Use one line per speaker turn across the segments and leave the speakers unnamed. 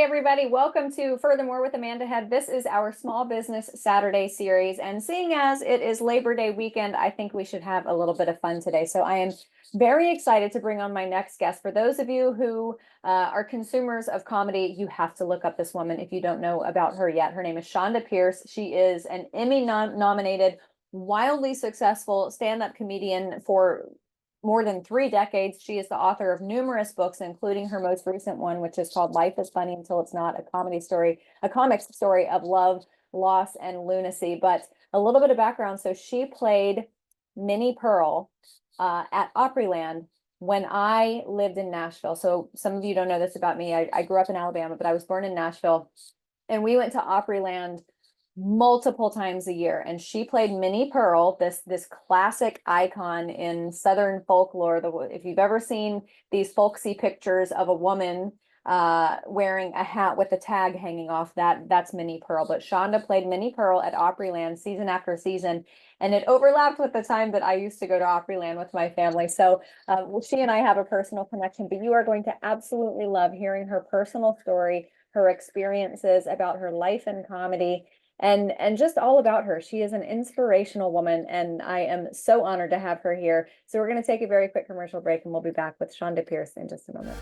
everybody. Welcome to Furthermore with Amanda Head. This is our Small Business Saturday series. And seeing as it is Labor Day weekend, I think we should have a little bit of fun today. So I am very excited to bring on my next guest. For those of you who are consumers of comedy, you have to look up this woman if you don't know about her yet. Her name is Chonda Pierce. She is an Emmy-nominated, wildly successful stand-up comedian for more than 3 decades. She is the author of numerous books, including her most recent one, which is called Life is Funny Until It's Not, a comic story of love, loss, and lunacy. But a little bit of background. So she played Minnie Pearl at Opryland when I lived in Nashville. So some of you don't know this about me. I grew up in Alabama, but I was born in Nashville. And we went to Opryland multiple times a year, and she played Minnie Pearl, this classic icon in Southern folklore. If you've ever seen these folksy pictures of a woman wearing a hat with a tag hanging off, that's Minnie Pearl. But Chonda played Minnie Pearl at Opryland season after season, and it overlapped with the time that I used to go to Opryland with my family. So she and I have a personal connection, but you are going to absolutely love hearing her personal story, her experiences about her life in comedy, and just all about her. She is an inspirational woman, and I am so honored to have her here. So we're going to take a very quick commercial break, and we'll be back with Chonda Pierce in just a moment.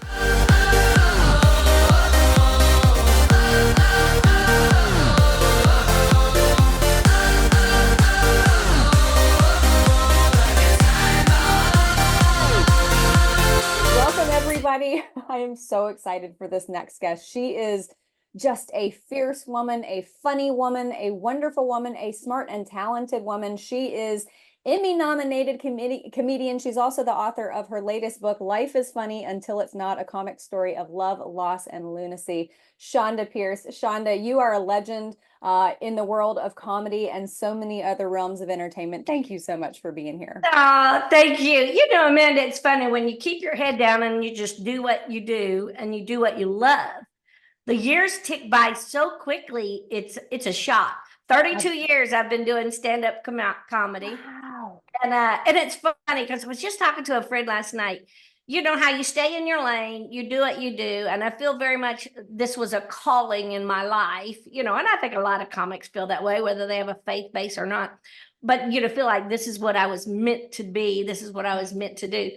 Welcome, everybody. I am so excited for this next guest. She is just a fierce woman, a funny woman, a wonderful woman, a smart and talented woman. She is Emmy-nominated comedian. She's also the author of her latest book, Life is Funny Until It's Not, a comic story of love, loss, and lunacy. Chonda Pierce. Chonda, you are a legend in the world of comedy and so many other realms of entertainment. Thank you so much for being here.
Oh, thank you. You know, Amanda, it's funny when you keep your head down and you just do what you do and you do what you love. The years tick by so quickly, it's a shock. 32 years I've been doing stand-up comedy.
Wow.
And it's funny because I was just talking to a friend last night. You know how you stay in your lane, you do what you do. And I feel very much this was a calling in my life, and I think a lot of comics feel that way, whether they have a faith base or not. But, feel like this is what I was meant to be. This is what I was meant to do.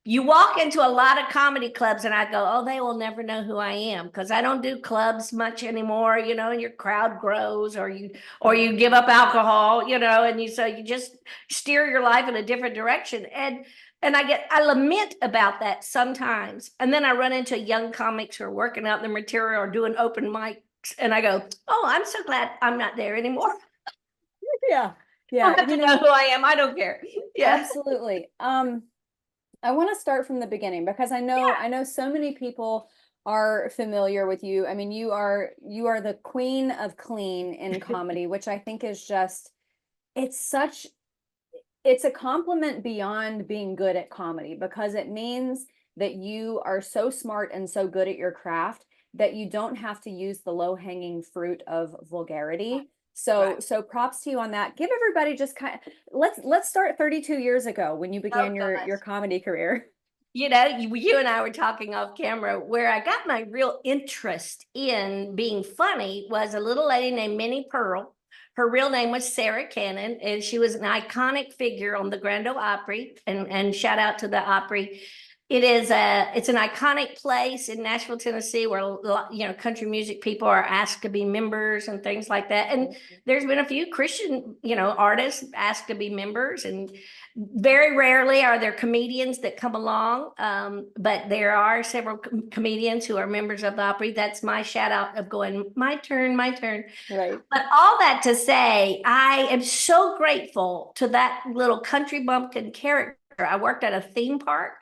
You walk into a lot of comedy clubs and I go, oh, they will never know who I am because I don't do clubs much anymore, and your crowd grows or you give up alcohol, and so you just steer your life in a different direction. And I lament about that sometimes. And then I run into young comics who are working out their material or doing open mics and I go, oh, I'm so glad I'm not there anymore.
Yeah.
I don't have to know who I am. I don't care. Yeah.
Absolutely. I want to start from the beginning because I know so many people are familiar with you. I mean, you are the queen of clean in comedy, which I think is just, it's a compliment beyond being good at comedy because it means that you are so smart and so good at your craft that you don't have to use the low-hanging fruit of vulgarity. So props to you on that. Give everybody just let's start 32 years ago when you began your comedy career.
You and I were talking off camera where I got my real interest in being funny was a little lady named Minnie Pearl. Her real name was Sarah Cannon, and she was an iconic figure on the Grand Ole Opry, and shout out to the Opry. It's an iconic place in Nashville, Tennessee, where country music people are asked to be members and things like that. And there's been a few Christian, artists asked to be members, and very rarely are there comedians that come along. But there are several comedians who are members of the Opry. That's my shout out of going, my turn, my turn.
Right.
But all that to say, I am so grateful to that little country bumpkin character. I worked at a theme park,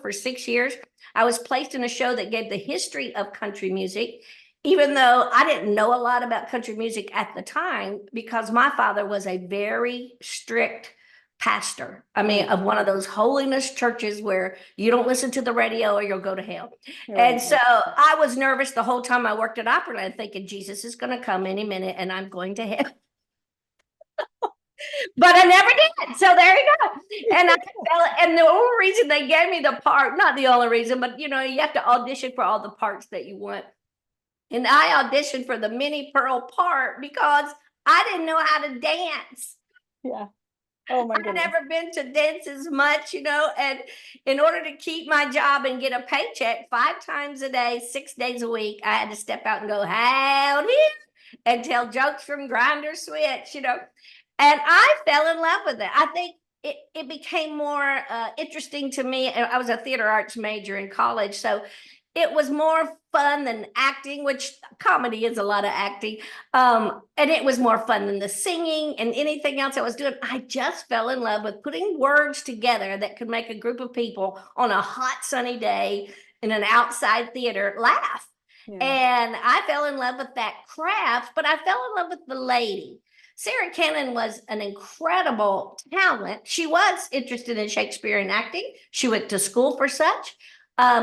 for 6 years. I was placed in a show that gave the history of country music, even though I didn't know a lot about country music at the time because my father was a very strict pastor. I mean, of one of those holiness churches where you don't listen to the radio or you'll go to hell. Right. And so I was nervous the whole time I worked at Opryland thinking Jesus is going to come any minute and I'm going to hell. But I never did. So there you go. And the only reason they gave me the part, not the only reason, but you have to audition for all the parts that you want. And I auditioned for the Minnie Pearl part because I didn't know how to dance.
Yeah. Oh my
I've
goodness.
never been to dances much, and in order to keep my job and get a paycheck 5 times a day, 6 days a week, I had to step out and go, howdy, and tell jokes from Grinder Switch, And I fell in love with it. I think it became more interesting to me. I was a theater arts major in college, so it was more fun than acting, which comedy is a lot of acting. And it was more fun than the singing and anything else I was doing. I just fell in love with putting words together that could make a group of people on a hot sunny day in an outside theater laugh.
Yeah.
And I fell in love with that craft, but I fell in love with the lady. Sarah Cannon was an incredible talent. She was interested in Shakespearean acting. She went to school for such.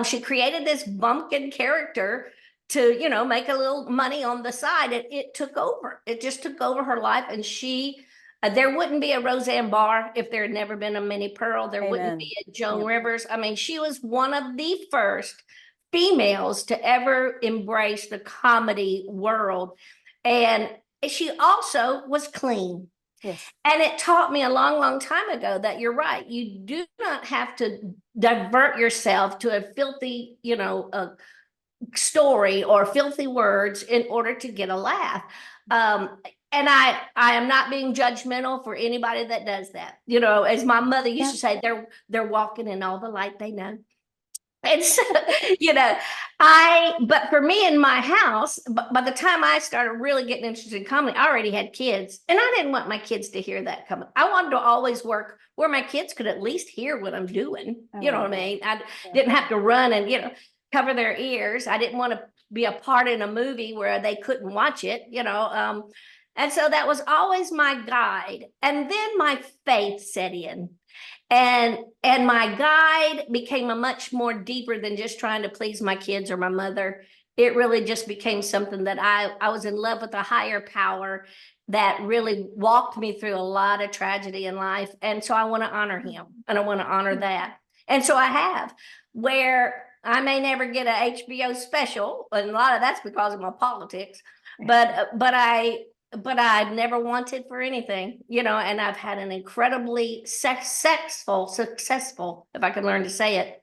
She created this bumpkin character to, make a little money on the side. It took over. It just took over her life. And there wouldn't be a Roseanne Barr if there had never been a Minnie Pearl. There wouldn't be a Joan Rivers. I mean, she was one of the first females to ever embrace the comedy world. And she also was clean.
Yes.
And it taught me a long, long time ago that you're right. You do not have to divert yourself to a filthy, story or filthy words in order to get a laugh. And I am not being judgmental for anybody that does that. As my mother used to say, they're walking in all the light they know. And so, but for me in my house, by the time I started really getting interested in comedy, I already had kids, and I didn't want my kids to hear that coming. I wanted to always work where my kids could at least hear what I'm doing. You know what I mean? I didn't have to run and, cover their ears. I didn't want to be a part in a movie where they couldn't watch it, and so that was always my guide. And then my faith set in. And my guide became a much more deeper than just trying to please my kids or my mother. It really just became something that I was in love with a higher power that really walked me through a lot of tragedy in life. And so I want to honor him, and I want to honor that. And so I have, where I may never get a HBO special, and a lot of that's because of my politics, but I've never wanted for anything, and I've had an incredibly successful, if I can learn to say it.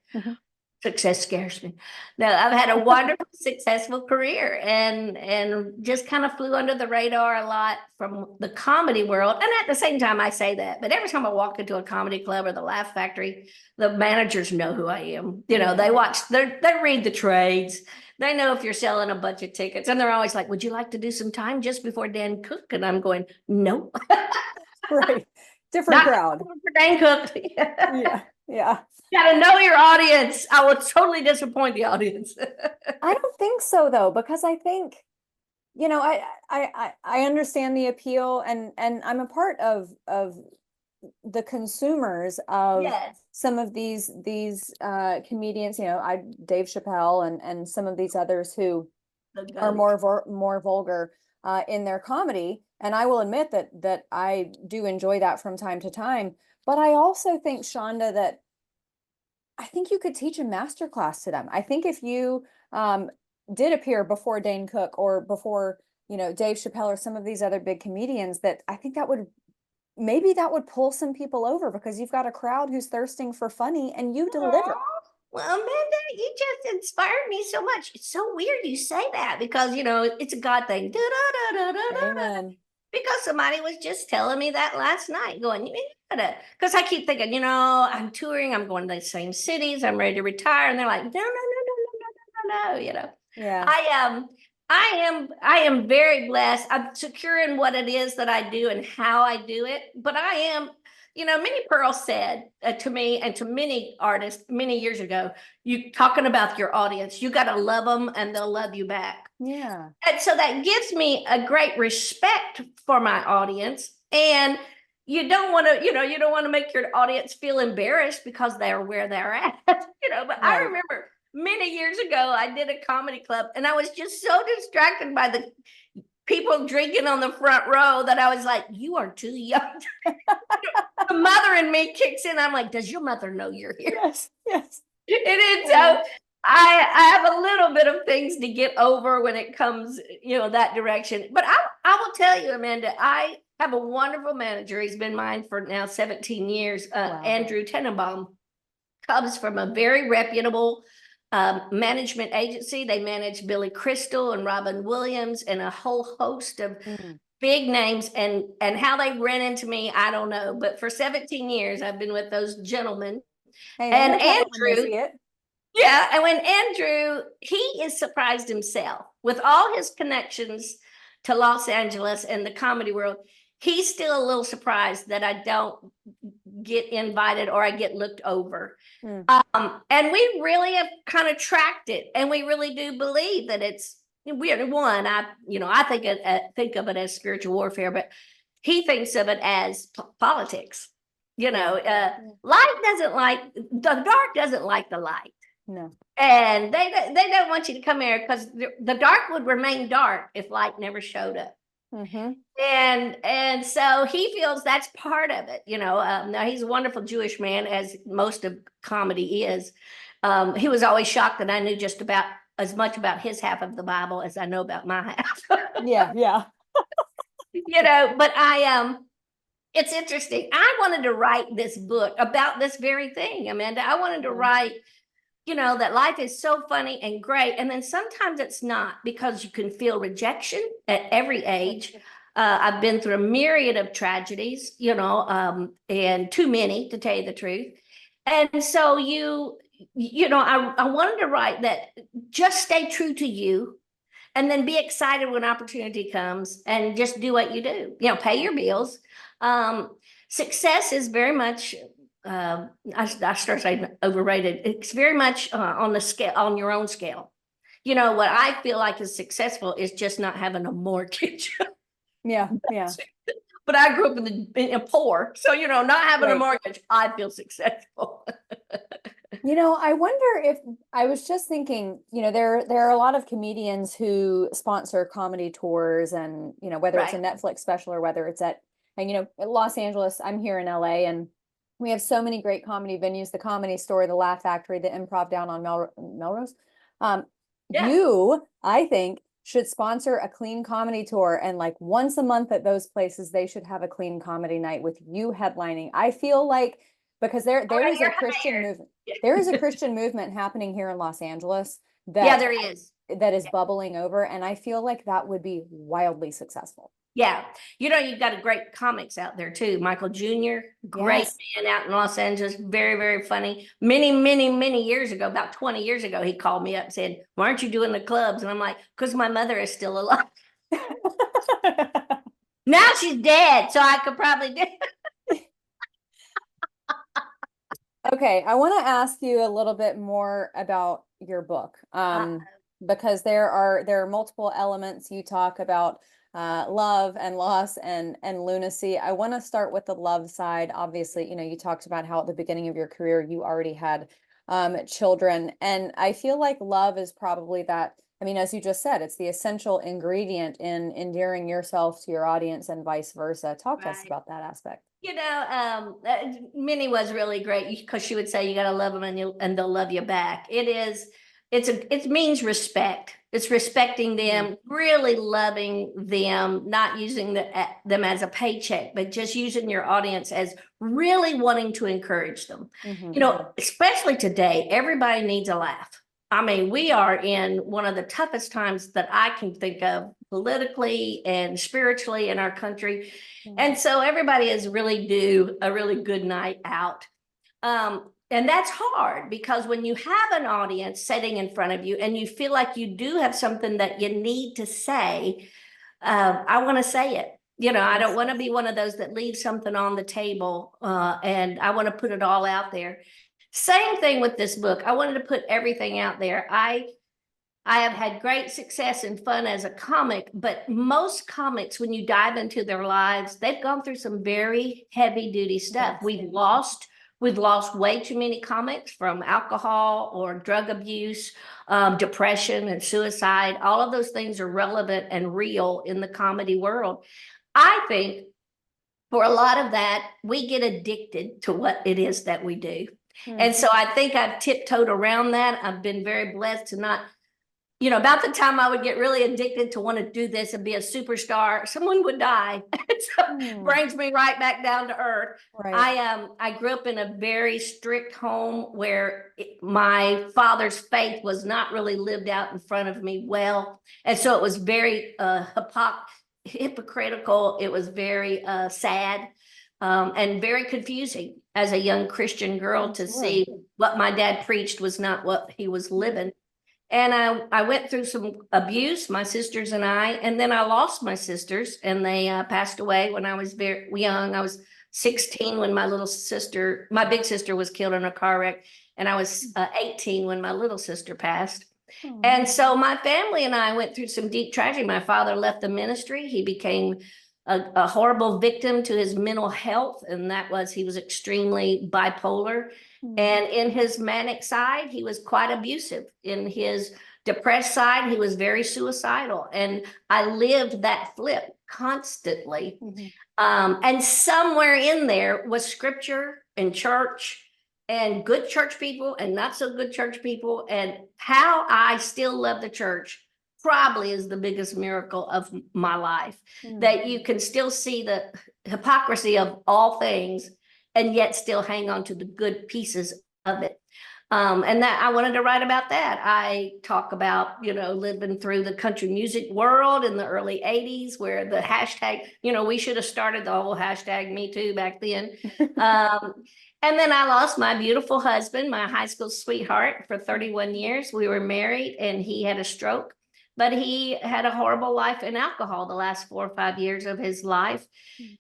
Success scares me. No, I've had a wonderful, successful career, and just kind of flew under the radar a lot from the comedy world. And at the same time, I say that, but every time I walk into a comedy club or the Laugh Factory, the managers know who I am. They read the trades. They know if you're selling a bunch of tickets, and they're always like, would you like to do some time just before Dan Cook? And I'm going, no.
Right. Different
Not
crowd.
For Dan Cook.
Yeah.
You gotta know your audience. I will totally disappoint the audience.
I don't think so though, because I think, I understand the appeal, and I'm a part of the consumers of some of these comedians, Dave Chappelle and some of these others who are more vulgar in their comedy. And I will admit that I do enjoy that from time to time. But I also think, Chonda, that I think you could teach a master class to them. I think if you did appear before Dane Cook or before, Dave Chappelle or some of these other big comedians, that I think that would pull some people over, because you've got a crowd who's thirsting for funny, and you deliver.
Well, Amanda, you just inspired me so much. It's so weird you say that, because, it's a God thing.
Amen.
Because somebody was just telling me that last night, going, because I keep thinking, I'm touring, I'm going to the same cities, I'm ready to retire. And they're like, no.
Yeah.
I am very blessed. I'm secure in what it is that I do and how I do it. But I am, Minnie Pearl said to me and to many artists many years ago, you talking about your audience, you got to love them and they'll love you back.
Yeah.
And so that gives me a great respect for my audience. And you don't want to make your audience feel embarrassed because they're where they're at, but right. I remember many years ago, I did a comedy club, and I was just so distracted by the people drinking on the front row that I was like, you are too young. The mother in me kicks in. I'm like, does your mother know you're here?
Yes.
And so I have a little bit of things to get over when it comes, that direction. But I will tell you, Amanda, I have a wonderful manager. He's been mine for now 17 years.
Wow.
Andrew Tenenbaum comes from a very reputable management agency. They manage Billy Crystal and Robin Williams and a whole host of big names. And how they ran into me, I don't know. But for 17 years, I've been with those gentlemen.
Hey,
and
Andrew,
yeah, and when Andrew, he is surprised himself with all his connections to Los Angeles and the comedy world. He's still a little surprised that I don't get invited or I get looked over. And we really have kind of tracked it, and we really do believe that it's one. I think of it as spiritual warfare, but he thinks of it as politics. Light doesn't like the dark, doesn't like the light.
No.
And they don't want you to come here because the dark would remain dark if light never showed up. And so he feels that's part of it. Now he's a wonderful Jewish man, as most of comedy is. He was always shocked that I knew just about as much about his half of the Bible as I know about my half.
Yeah.
But it's interesting. I wanted to write this book about this very thing, Amanda. I wanted to write, that life is so funny and great. And then sometimes it's not, because you can feel rejection at every age. I've been through a myriad of tragedies, and too many, to tell you the truth. And so I wanted to write that just stay true to you, and then be excited when opportunity comes, and just do what you do, pay your bills. Success is very much, I start saying overrated. It's very much on the scale, on your own scale. What I feel like is successful is just not having a mortgage.
Yeah.
But I grew up in poor, so not having a mortgage, I feel successful.
I wonder if, I was just thinking, there are a lot of comedians who sponsor comedy tours, and whether it's a Netflix special or whether it's at Los Angeles. I'm here in LA, and we have so many great comedy venues: the Comedy Store, the Laugh Factory, the Improv down on Melrose. You, I think, should sponsor a clean comedy tour, and like once a month at those places, they should have a clean comedy night with you headlining. I feel like, because there is a Christian movement. There is a Christian movement happening here in Los Angeles that
there is.
That is bubbling over, and I feel like that would be wildly successful.
Yeah. You've got a great comics out there too. Michael Jr., great man out in Los Angeles. Very, very funny. Many, many, many years ago, about 20 years ago, he called me up and said, "Why aren't you doing the clubs?" And I'm like, "Because my mother is still alive." Now she's dead, so I could probably do it.
Okay, I want to ask you a little bit more about your book, because there are multiple elements. You talk about love and loss and lunacy. I want to start with the love side. Obviously, you talked about how at the beginning of your career you already had children, and I feel like love is probably that. I mean, as you just said, it's the essential ingredient in endearing yourself to your audience and vice versa. Talk to us about that aspect.
Minnie was really great, because she would say you got to love them, and they'll love you back. It means respect. It's respecting them, really loving them, not using them as a paycheck, but just using your audience as really wanting to encourage them. Especially today, everybody needs a laugh. I mean, we are in one of the toughest times that I can think of, politically and spiritually, in our country. And so everybody is really due a really good night out. And that's hard, because when you have an audience sitting in front of you and you feel like you do have something that you need to say, I want to say it. I don't want to be one of those that leaves something on the table, and I want to put it all out there. Same thing with this book. I wanted to put everything out there. I have had great success and fun as a comic, but most comics, when you dive into their lives, they've gone through some very heavy duty stuff. We've lost way too many comics from alcohol or drug abuse, depression and suicide. All of those things are relevant and real in the comedy world. I think for a lot of that, we get addicted to what it is that we do. And so I think I've tiptoed around that. I've been very blessed to not, about the time I would get really addicted to want to do this and be a superstar, someone would die. So brings me right back down to earth.
Right.
I grew up in a very strict home where my father's faith was not really lived out in front of me well. And so it was very hypocritical. It was very sad. And very confusing as a young Christian girl to see what my dad preached was not what he was living. And I went through some abuse, my sisters and I, and then I lost my sisters, and they passed away when I was very young. I was 16 when my big sister was killed in a car wreck, and I was 18 when my little sister passed. And so my family and I went through some deep tragedy. My father left the ministry. He became a horrible victim to his mental health, and that was he was extremely bipolar. And in his manic side, he was quite abusive. In his depressed side, he was very suicidal. And I lived that flip constantly. And somewhere in there was scripture and church and good church people and not so good church people. And how I still love the church probably is the biggest miracle of my life, that you can still see the hypocrisy of all things and yet still hang on to the good pieces of it. And that I wanted to write about that. I talk about, living through the country music world in the early 80s, where the hashtag, we should have started the whole hashtag Me Too back then. And then I lost my beautiful husband, my high school sweetheart, for 31 years. We were married and he had a stroke, but he had a horrible life in alcohol the last 4 or 5 years of his life.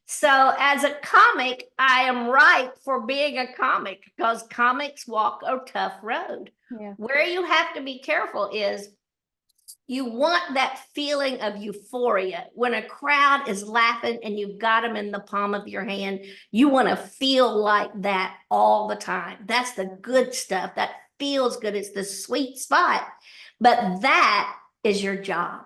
So as a comic, I am right for being a comic, because comics walk a tough road. Where you have to be careful is you want that feeling of euphoria. When a crowd is laughing and you've got them in the palm of your hand, you want to feel like that all the time. That's the good stuff. That feels good. It's the sweet spot. But that is your job.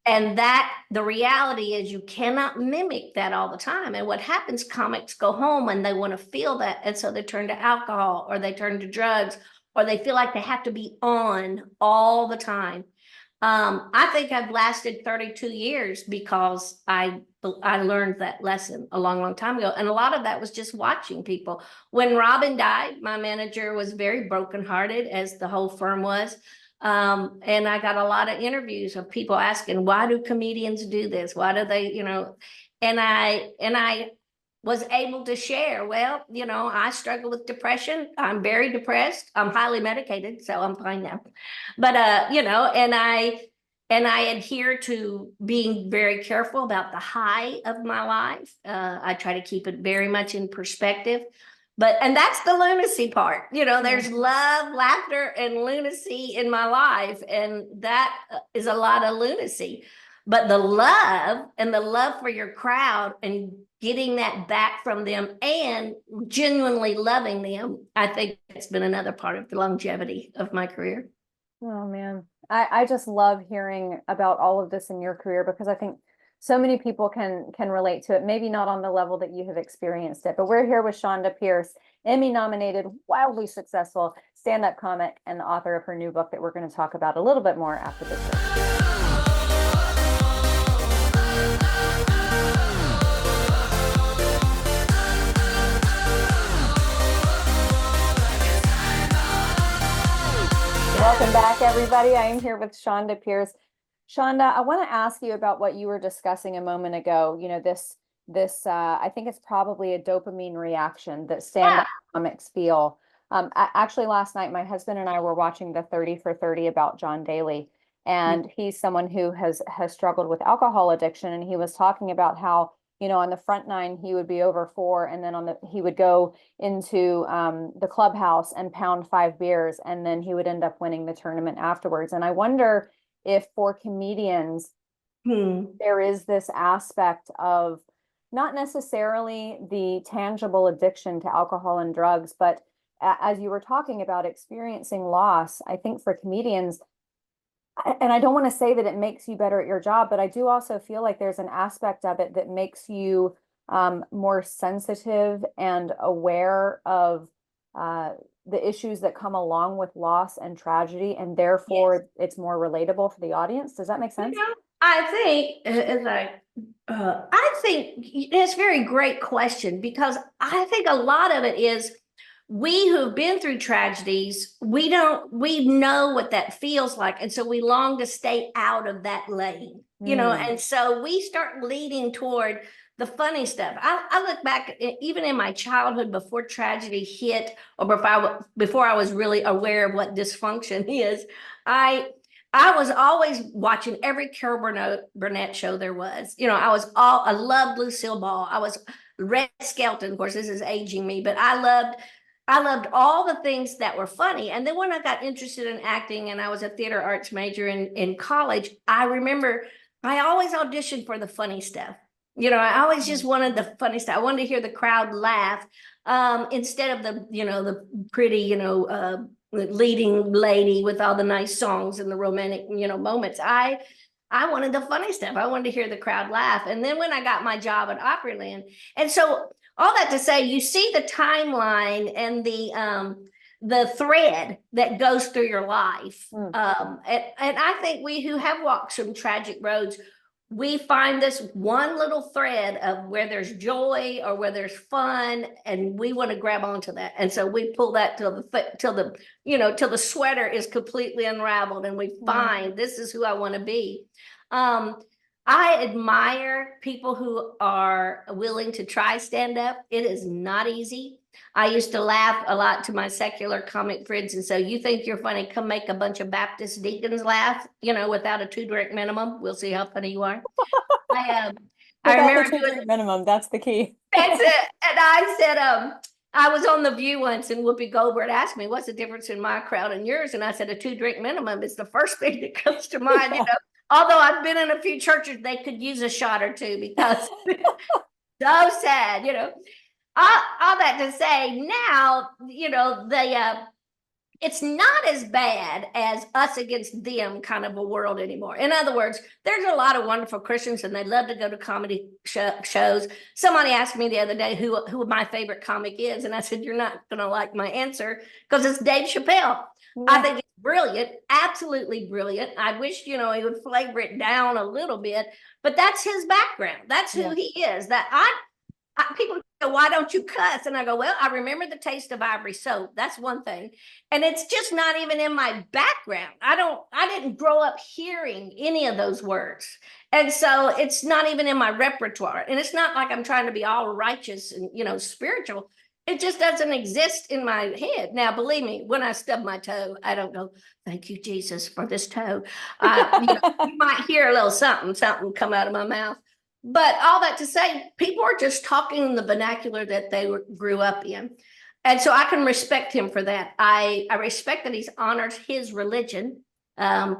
And that the reality is you cannot mimic that all the time. And what happens, comics go home and they want to feel that. And so they turn to alcohol, or they turn to drugs, or they feel like they have to be on all the time. I think I've lasted 32 years because I learned that lesson a long, long time ago. And a lot of that was just watching people. When Robin died, my manager was very brokenhearted, as the whole firm was. And I got a lot of interviews of people asking, why do comedians do this? Why do they, and I was able to share, well, I struggle with depression. I'm very depressed. I'm highly medicated, so I'm fine now. But, and I adhere to being very careful about the high of my life. I try to keep it very much in perspective. And that's the lunacy part. There's love, laughter, and lunacy in my life. And that is a lot of lunacy. But the love for your crowd and getting that back from them and genuinely loving them, I think it's been another part of the longevity of my career.
Oh, man. I just love hearing about all of this in your career, because I think so many people can relate to it, maybe not on the level that you have experienced it. But we're here with Chonda Pierce, Emmy-nominated, wildly successful stand-up comic, and the author of her new book that we're going to talk about a little bit more after this break. Welcome back, everybody. I am here with Chonda Pierce. Chonda, I want to ask you about what you were discussing a moment ago. This I think it's probably a dopamine reaction that stand-up comics feel. Actually, last night, my husband and I were watching the 30 for 30 about John Daly, and he's someone who has struggled with alcohol addiction, and he was talking about how, on the front nine, he would be over 4, and then he would go into the clubhouse and pound 5 beers, and then he would end up winning the tournament afterwards. And I wonder if for comedians, there is this aspect of not necessarily the tangible addiction to alcohol and drugs, but as you were talking about experiencing loss, I think for comedians, and I don't want to say that it makes you better at your job, but I do also feel like there's an aspect of it that makes you more sensitive and aware of the issues that come along with loss and tragedy, and therefore it's more relatable for the audience. Does that make sense?
I think I think it's a very great question, because I think a lot of it is we who've been through tragedies, we know what that feels like. And so we long to stay out of that lane, and so we start leading toward the funny stuff. I look back, even in my childhood, before tragedy hit, or before I was really aware of what dysfunction is, I was always watching every Carol Burnett show there was. I loved Lucille Ball. I was Red Skelton. Of course, this is aging me, but I loved all the things that were funny. And then when I got interested in acting, and I was a theater arts major in college, I remember I always auditioned for the funny stuff. I always just wanted the funny stuff. I wanted to hear the crowd laugh, instead of the pretty, leading lady with all the nice songs and the romantic, moments. I wanted the funny stuff. I wanted to hear the crowd laugh. And then when I got my job at Opryland, and so all that to say, you see the timeline and the thread that goes through your life. And I think we who have walked some tragic roads, we find this one little thread of where there's joy or where there's fun, and we want to grab onto that. And so we pull that till the sweater is completely unraveled, and we find this is who I want to be. I admire people who are willing to try stand up. It is not easy. I used to laugh a lot to my secular comic friends and say, you think you're funny, come make a bunch of Baptist deacons laugh, without a 2-drink minimum. We'll see how funny you are. I remember
the 2-drink minimum. That's the key.
That's it. And I said, I was on The View once, and Whoopi Goldberg asked me, what's the difference in my crowd and yours? And I said, a 2-drink minimum is the first thing that comes to mind, Although I've been in a few churches, they could use a shot or two, because so sad, all that to say, now, it's not as bad as us against them kind of a world anymore. In other words, there's a lot of wonderful Christians, and they love to go to comedy shows. Somebody asked me the other day who my favorite comic is, and I said, you're not going to like my answer, because it's Dave Chappelle. Yeah. I think it's brilliant, absolutely brilliant. I wish, he would flavor it down a little bit, but that's his background. That's who he is. People go, why don't you cuss? And I go, well, I remember the taste of ivory soap. That's one thing. And it's just not even in my background. I didn't grow up hearing any of those words. And so it's not even in my repertoire. And it's not like I'm trying to be all righteous and, spiritual. It just doesn't exist in my head. Now, believe me, when I stub my toe, I don't go, thank you, Jesus, for this toe. You might hear a little something come out of my mouth. But all that to say, people are just talking in the vernacular that they grew up in. And so I can respect him for that. I respect that he honors his religion. I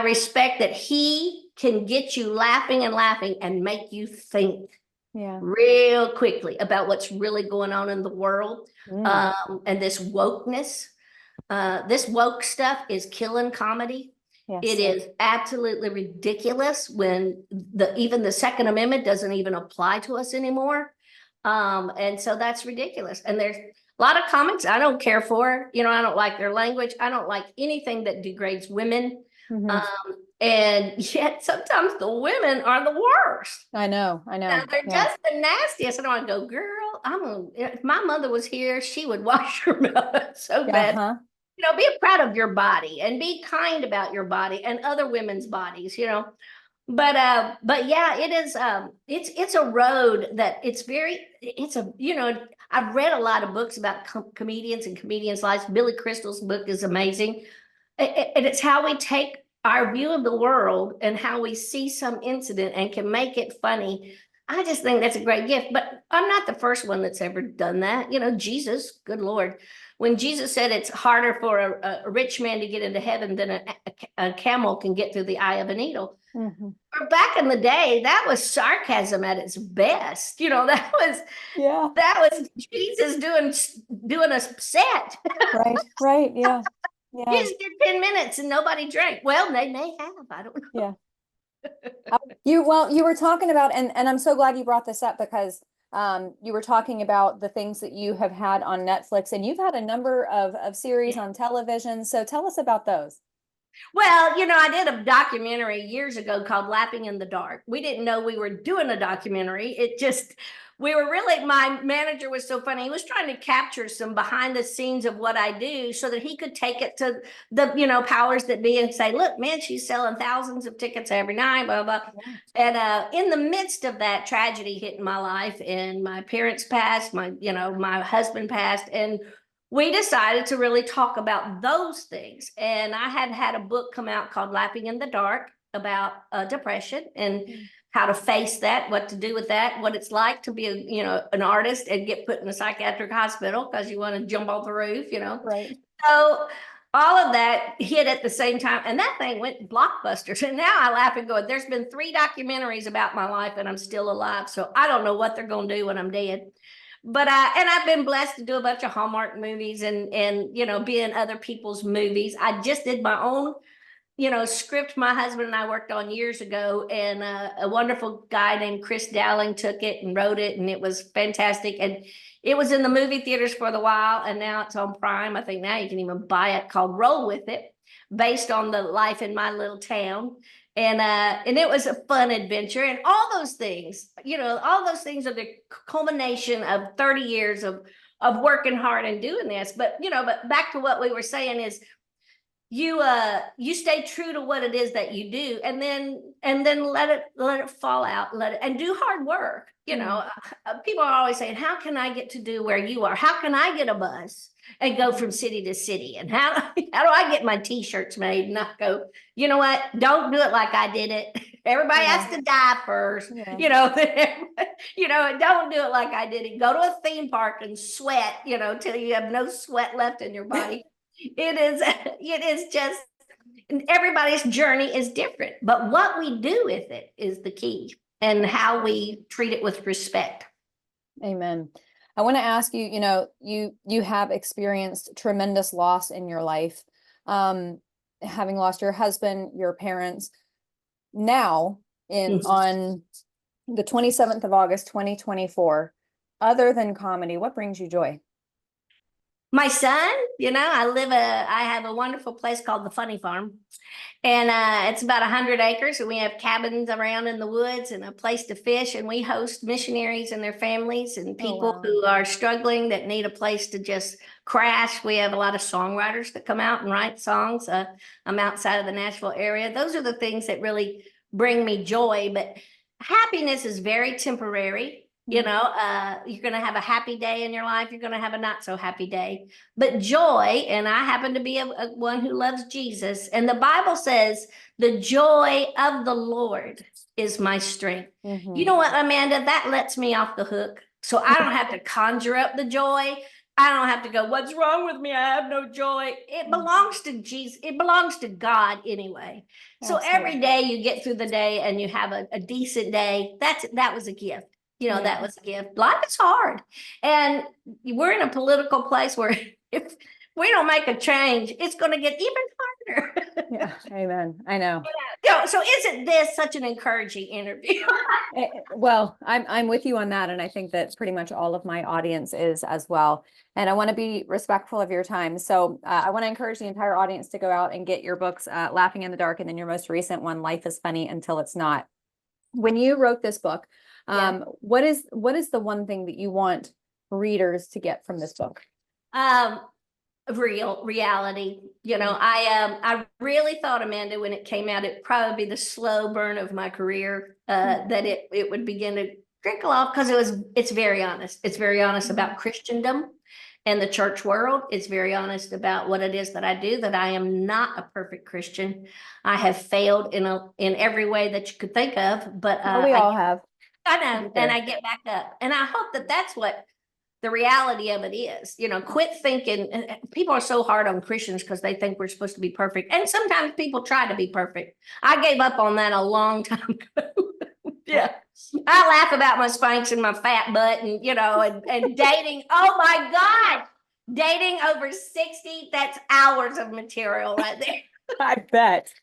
respect that he can get you laughing and make you think real quickly about what's really going on in the world. And this wokeness, this woke stuff is killing comedy. Yes. It is absolutely ridiculous when even the Second Amendment doesn't even apply to us anymore. And so that's ridiculous. And there's a lot of comics I don't care for. I don't like their language. I don't like anything that degrades women. And yet sometimes the women are the worst.
I know.
Now, they're just the nastiest. And I go, girl, if my mother was here, she would wash her mouth so bad. Be proud of your body and be kind about your body and other women's bodies, but yeah, it is, it's a road that I've read a lot of books about comedians and comedians' lives. Billy Crystal's book is amazing. And it's how we take our view of the world and how we see some incident and can make it funny. I just think that's a great gift, but I'm not the first one that's ever done that. Jesus, good Lord. When Jesus said it's harder for a rich man to get into heaven than a camel can get through the eye of a needle. Back in the day, that was sarcasm at its best. That was Jesus doing a set.
Right. Yeah.
Jesus did 10 minutes and nobody drank. Well, they may have. I don't know.
Yeah. You were talking about, and I'm so glad you brought this up, because You were talking about the things that you have had on Netflix, and you've had a number of series on television. So tell us about those.
Well, I did a documentary years ago called Laughing in the Dark. We didn't know we were doing a documentary. We were really, my manager was so funny. He was trying to capture some behind the scenes of what I do so that he could take it to the, powers that be and say, look, man, she's selling thousands of tickets every night, blah, blah.
Yeah.
And in the midst of that, tragedy hit in my life, and my parents passed, my husband passed, and we decided to really talk about those things. And I had a book come out called Laughing in the Dark about depression and how to face that, what to do with that, what it's like to be an artist and get put in a psychiatric hospital because you want to jump off the roof.
Right.
So all of that hit at the same time, and that thing went blockbusters. And now I laugh and go, there's been 3 documentaries about my life and I'm still alive. So I don't know what they're going to do when I'm dead. But I've been blessed to do a bunch of Hallmark movies and be in other people's movies. I just did my own script my husband and I worked on years ago, and a wonderful guy named Chris Dowling took it and wrote it, and it was fantastic. And it was in the movie theaters for the while, and now it's on Prime. I think now you can even buy it, called Roll With It, based on the life in my little town. And it was a fun adventure, and all those things are the culmination of 30 years of working hard and doing this. But back to what we were saying is, you stay true to what it is that you do, and then let it fall out, and do hard work. People are always saying, how can I get to do where you are? How can I get a bus and go from city to city? And how do I get my t-shirts made and not go, you know what, don't do it like I did it. Everybody has to die first.
Yeah.
Don't do it like I did it. Go to a theme park and sweat, till you have no sweat left in your body. It is just, everybody's journey is different, but what we do with it is the key, and how we treat it with respect.
Amen. I want to ask you, you have experienced tremendous loss in your life, having lost your husband, your parents. Now, on the 27th of August, 2024, other than comedy, what brings you joy?
My son, I have a wonderful place called the Funny Farm, and it's about 100 acres, and we have cabins around in the woods and a place to fish, and we host missionaries and their families and people who are struggling that need a place to just crash. We have a lot of songwriters that come out and write songs. I'm outside of the Nashville area. Those are the things that really bring me joy, but happiness is very temporary. You're going to have a happy day in your life. You're going to have a not so happy day, but joy. And I happen to be a one who loves Jesus. And the Bible says the joy of the Lord is my strength.
Mm-hmm.
You know what, Amanda, that lets me off the hook. So I don't have to conjure up the joy. I don't have to go, what's wrong with me? I have no joy. It belongs to Jesus. It belongs to God anyway. Absolutely. So every day you get through the day and you have a decent day. That was a gift. That was a gift. Life is hard. And we're in a political place where if we don't make a change, it's going to get even harder.
Yeah, amen. I know.
So isn't this such an encouraging interview?
Well, I'm with you on that. And I think that pretty much all of my audience is as well. And I want to be respectful of your time. So I want to encourage the entire audience to go out and get your books, Laughing in the Dark, and then your most recent one, Life is Funny Until It's Not. When you wrote this book, what is the one thing that you want readers to get from this book?
Reality. I really thought, Amanda, when it came out, it'd probably be the slow burn of my career, that it would begin to trickle off, because it's very honest. It's very honest about Christendom and the church world. It's very honest about what it is that I do, that I am not a perfect Christian. I have failed in every way that you could think of, but
we all have.
I know, and I get back up, and I hope that that's what the reality of it is. Quit thinking. People are so hard on Christians because they think we're supposed to be perfect, and sometimes people try to be perfect. I gave up on that a long time ago. Yeah, I laugh about my spanks and my fat butt, and and dating. Oh my God, dating over 60. That's hours of material right there.
I bet.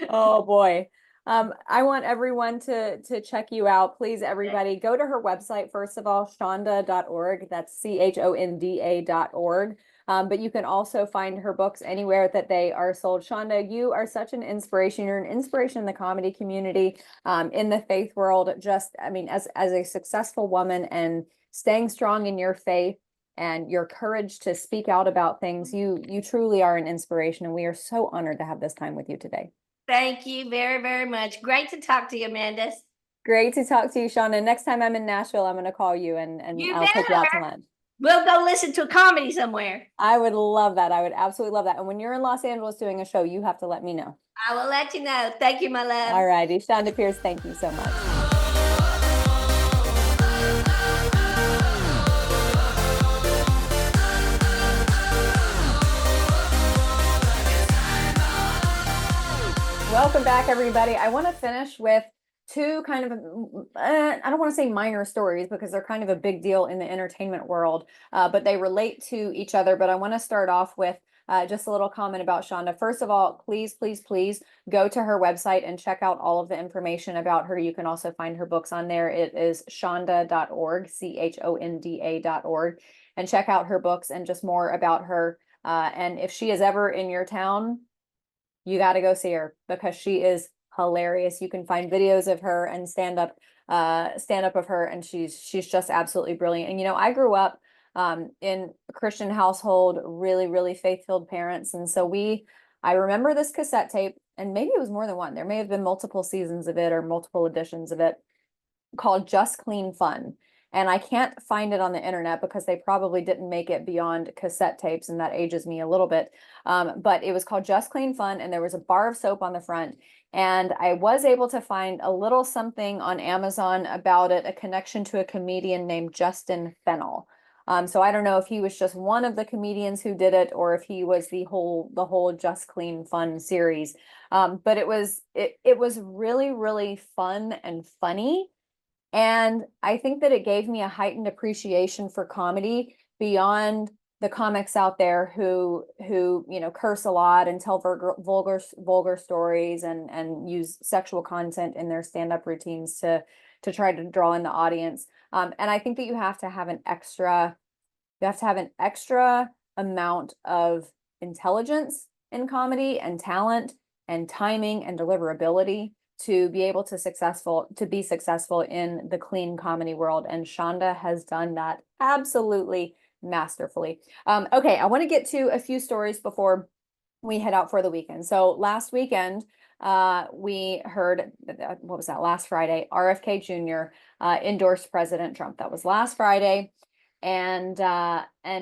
Oh boy. I want everyone to check you out. Please, everybody, go to her website, first of all, chonda.org. That's CHONDA.org. But you can also find her books anywhere that they are sold. Chonda, you are such an inspiration. You're an inspiration in the comedy community, in the faith world. Just, I mean, as a successful woman and staying strong in your faith and your courage to speak out about things, you truly are an inspiration. And we are so honored to have this time with you today.
Thank you very, very much. Great to talk to you, Amanda.
Great to talk to you, Shauna. Next time I'm in Nashville, I'm going to call you and
You
I'll take you out to
better.
lunch.
We'll go listen to a comedy somewhere.
I would love that. I would absolutely love that. And when you're in Los Angeles doing a show, you have to let me know.
I will let you know. Thank you, my love.
All righty. Chonda Pierce, thank you so much. Welcome back, everybody. I want to finish with two kind of, I don't want to say minor stories because they're kind of a big deal in the entertainment world, but they relate to each other. But I want to start off with just a little comment about Chonda. First of all, please, please, please go to her website and check out all of the information about her. You can also find her books on there. It is chonda.org, CHONDA.org, and check out her books and just more about her. And if she is ever in your town, you got to go see her because she is hilarious. You can find videos of her and stand up of her, and she's just absolutely brilliant. And I grew up in a Christian household, really, really faith-filled parents. And so I remember this cassette tape, and maybe it was more than one. There may have been multiple seasons of it or multiple editions of it, called Just Clean Fun. And I can't find it on the internet because they probably didn't make it beyond cassette tapes, and that ages me a little bit. But it was called Just Clean Fun, and there was a bar of soap on the front. And I was able to find a little something on Amazon about it, a connection to a comedian named Justin Fennell. So I don't know if he was just one of the comedians who did it, or if he was the whole Just Clean Fun series. But it was really, really fun and funny. And I think that it gave me a heightened appreciation for comedy beyond the comics out there who curse a lot and tell vulgar stories and use sexual content in their stand-up routines to try to draw in the audience. And I think that you have to have an extra amount of intelligence in comedy and talent and timing and deliverability to be able to be successful in the clean comedy world. And Chonda has done that absolutely masterfully. Okay, I want to get to a few stories before we head out for the weekend. So last weekend, we heard, what was that, last Friday, RFK Jr. Endorsed President Trump. That was last Friday. And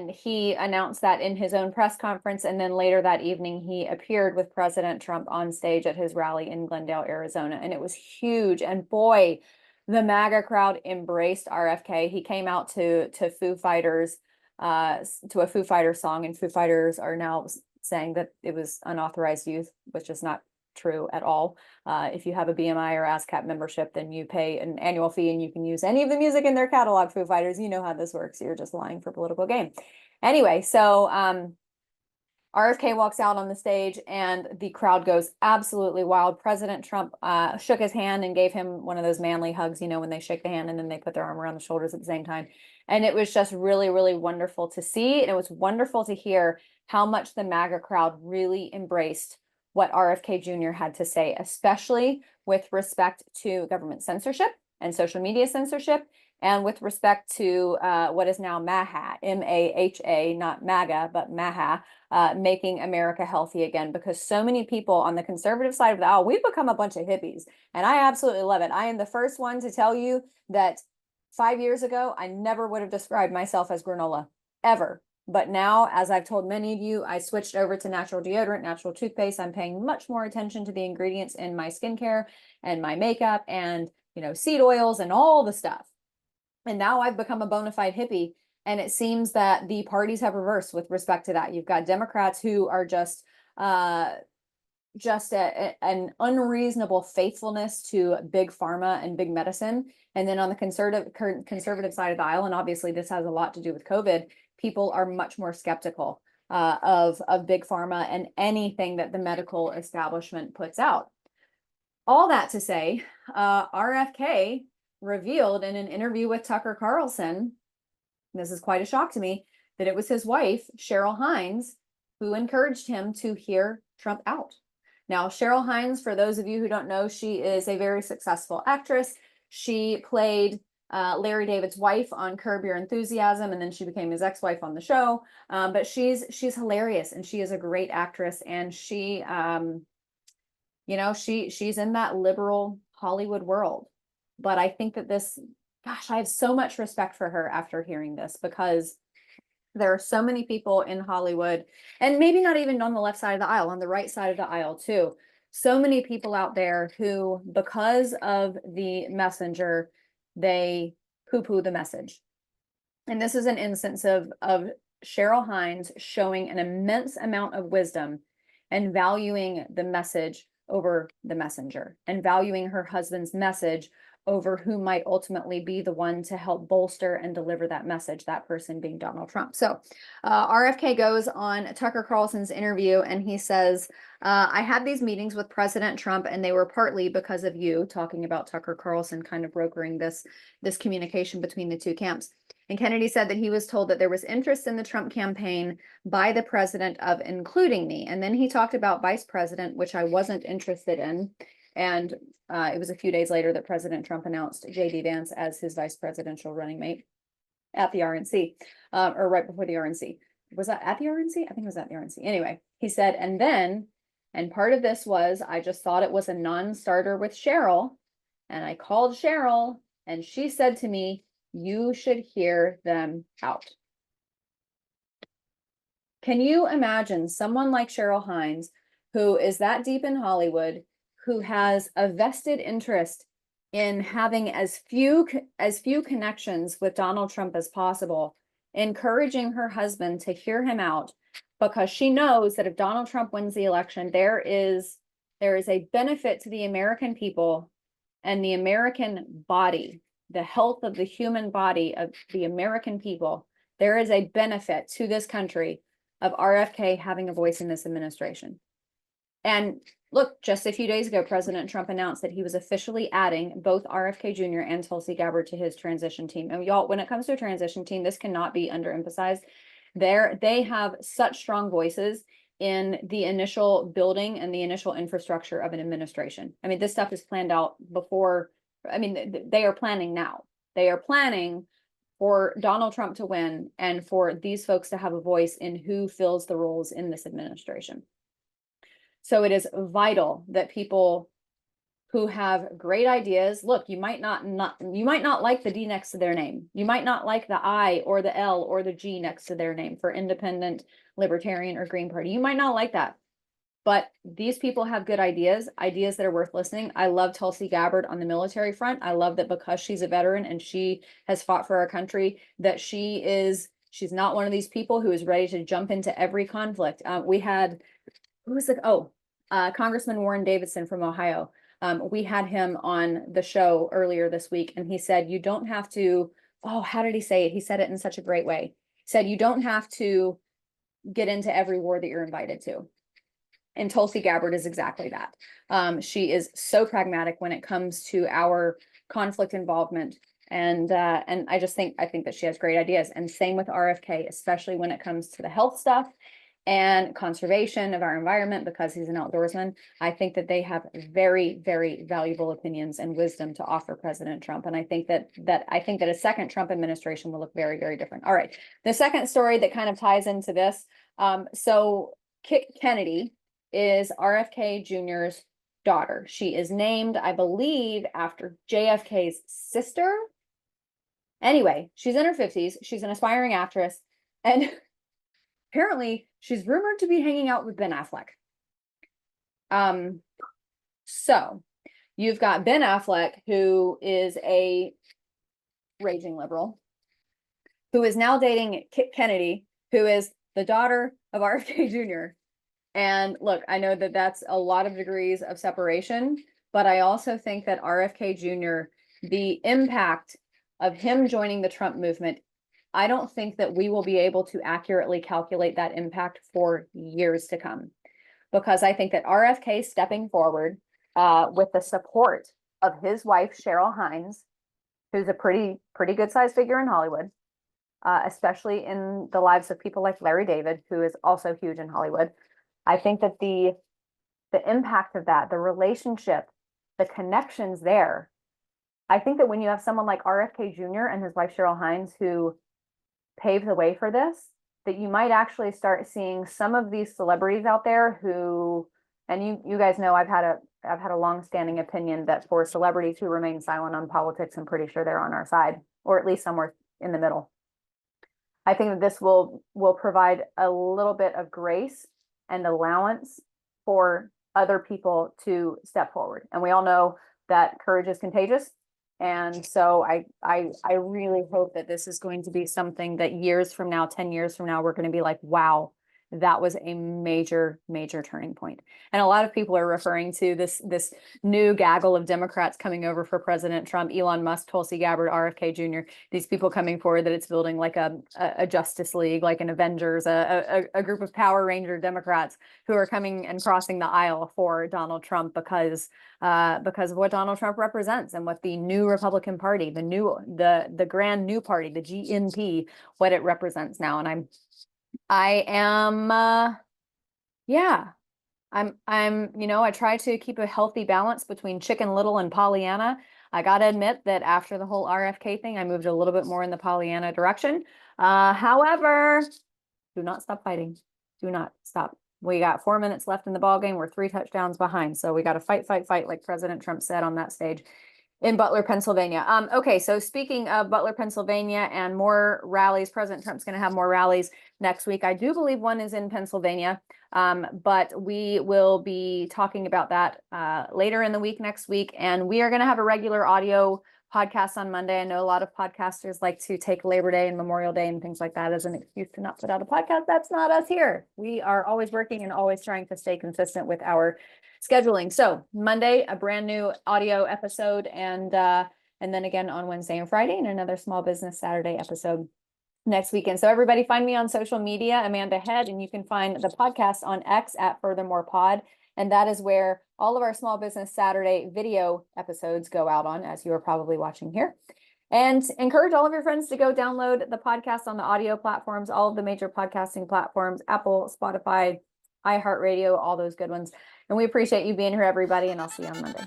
he announced that in his own press conference. And then later that evening, he appeared with President Trump on stage at his rally in Glendale, Arizona. And it was huge. And boy, the MAGA crowd embraced RFK. He came out to Foo Fighters, to a Foo Fighters song, and Foo Fighters are now saying that it was unauthorized use, which is not true at all. If you have a BMI or ASCAP membership, then you pay an annual fee and you can use any of the music in their catalog. Foo Fighters, you know how this works. You're just lying for political gain. Anyway, so RFK walks out on the stage and the crowd goes absolutely wild. President Trump shook his hand and gave him one of those manly hugs, when they shake the hand and then they put their arm around the shoulders at the same time. And it was just really, really wonderful to see. And it was wonderful to hear how much the MAGA crowd really embraced what RFK Jr. had to say, especially with respect to government censorship and social media censorship, and with respect to what is now MAHA, M-A-H-A, not MAGA, but MAHA, making America healthy again, because so many people on the conservative side of the aisle, we've become a bunch of hippies, and I absolutely love it. I am the first one to tell you that 5 years ago, I never would have described myself as granola, ever. But now, as I've told many of you, I switched over to natural deodorant, natural toothpaste. I'm paying much more attention to the ingredients in my skincare and my makeup and, seed oils and all the stuff. And now I've become a bona fide hippie. And it seems that the parties have reversed with respect to that. You've got Democrats who are just an unreasonable faithfulness to big pharma and big medicine. And then on the conservative side of the aisle, and obviously this has a lot to do with COVID, people are much more skeptical of big pharma and anything that the medical establishment puts out. all that to say, RFK revealed in an interview with Tucker Carlson, this is quite a shock to me, that it was his wife, Cheryl Hines, who encouraged him to hear Trump out. Now, Cheryl Hines, for those of you who don't know, she is a very successful actress. She played Larry David's wife on Curb Your Enthusiasm, and then she became his ex-wife on the show. But she's hilarious, and she is a great actress, and she, she's in that liberal Hollywood world. But I think that gosh, I have so much respect for her after hearing this, because there are so many people in Hollywood, and maybe not even on the left side of the aisle, on the right side of the aisle too. So many people out there who, because of the messenger, they poo-poo the message. And this is an instance of Cheryl Hines showing an immense amount of wisdom and valuing the message over the messenger, and valuing her husband's message over who might ultimately be the one to help bolster and deliver that message, that person being Donald Trump. So RFK goes on Tucker Carlson's interview, and he says, I had these meetings with President Trump, and they were partly because of you, talking about Tucker Carlson kind of brokering this communication between the two camps. And Kennedy said that he was told that there was interest in the Trump campaign by the president of including me. And then he talked about vice president, which I wasn't interested in. And it was a few days later that President Trump announced J.D. Vance as his vice presidential running mate at the RNC, or right before the RNC. Was that at the RNC? I think it was at the RNC. Anyway, he said, and part of this was, I just thought it was a non-starter with Cheryl. And I called Cheryl, and she said to me, you should hear them out. Can you imagine someone like Cheryl Hines, who is that deep in Hollywood, who has a vested interest in having as few connections with Donald Trump as possible, encouraging her husband to hear him out, because she knows that if Donald Trump wins the election, there is a benefit to the American people and the American body, the health of the human body of the American people. There is a benefit to this country of RFK having a voice in this administration. And look, just a few days ago, President Trump announced that he was officially adding both RFK Jr. and Tulsi Gabbard to his transition team. And y'all, when it comes to a transition team, this cannot be underemphasized. They have such strong voices in the initial building and the initial infrastructure of an administration. I mean, this stuff is planned out before. I mean, they are planning now. They are planning for Donald Trump to win and for these folks to have a voice in who fills the roles in this administration. So it is vital that people who have great ideas, look, you might not like the D next to their name. You might not like the I or the L or the G next to their name for independent, libertarian, or Green Party. You might not like that. But these people have good ideas that are worth listening. I love Tulsi Gabbard on the military front. I love that because she's a veteran and she has fought for our country, that she's not one of these people who is ready to jump into every conflict. We had, Congressman Warren Davidson from Ohio. We had him on the show earlier this week, and he said, you don't have to, how did he say it? He said it in such a great way. He said, you don't have to get into every war that you're invited to. And Tulsi Gabbard is exactly that. She is so pragmatic when it comes to our conflict involvement. And I think that she has great ideas. And same with RFK, especially when it comes to the health stuff and conservation of our environment, because he's an outdoorsman. I think that they have very, very valuable opinions and wisdom to offer President Trump. And I think that a second Trump administration will look very, very different. All right. The second story that kind of ties into this. So Kennedy is RFK Jr.'s daughter. She is named, I believe, after JFK's sister. Anyway, she's in her 50s. She's an aspiring actress. And apparently she's rumored to be hanging out with Ben Affleck. So you've got Ben Affleck, who is a raging liberal, who is now dating Kit Kennedy, who is the daughter of RFK Jr. And look, I know that that's a lot of degrees of separation, but I also think that RFK Jr., the impact of him joining the Trump movement, I don't think that we will be able to accurately calculate that impact for years to come, because I think that RFK stepping forward, with the support of his wife, Cheryl Hines, who's a pretty good sized figure in Hollywood, especially in the lives of people like Larry David, who is also huge in Hollywood. I think that the impact of that, the relationship, the connections there. I think that when you have someone like RFK Jr. and his wife Cheryl Hines who paved the way for this, that you might actually start seeing some of these celebrities out there who, and you guys know I've had a long-standing opinion that for celebrities who remain silent on politics, I'm pretty sure they're on our side, or at least somewhere in the middle. I think that this will provide a little bit of grace and allowance for other people to step forward. And we all know that courage is contagious. And so I really hope that this is going to be something that years from now, 10 years from now, we're going to be like, wow, that was a major turning point. And a lot of people are referring to this new gaggle of Democrats coming over for President Trump, Elon Musk, Tulsi Gabbard, RFK Jr., these people coming forward, that it's building like a Justice League, like an Avengers, a group of Power Ranger Democrats who are coming and crossing the aisle for Donald Trump because of what Donald Trump represents and what the new Republican Party, the grand new party, the GNP, what it represents now. And I try to keep a healthy balance between Chicken Little and Pollyanna. I got to admit that after the whole RFK thing, I moved a little bit more in the Pollyanna direction. However, do not stop fighting. Do not stop. We got 4 minutes left in the ball game. We're 3 touchdowns behind. So we got to fight, like President Trump said on that stage in Butler, Pennsylvania. Okay, so speaking of Butler, Pennsylvania and more rallies, President Trump's going to have more rallies next week. I do believe one is in Pennsylvania, but we will be talking about that later in the week next week. And we are going to have a regular audio podcast on Monday. I know a lot of podcasters like to take Labor Day and Memorial Day and things like that as an excuse to not put out a podcast. That's not us here. We are always working and always trying to stay consistent with our scheduling. So Monday, a brand new audio episode, and then again on Wednesday and Friday, and another Small Business Saturday episode next weekend. So everybody find me on social media, Amanda Head, and you can find the podcast on X at Furthermore Pod. And that is where all of our Small Business Saturday video episodes go out on, as you are probably watching here. And encourage all of your friends to go download the podcast on the audio platforms, all of the major podcasting platforms, Apple, Spotify, iHeartRadio, all those good ones. And we appreciate you being here, everybody, and I'll see you on Monday.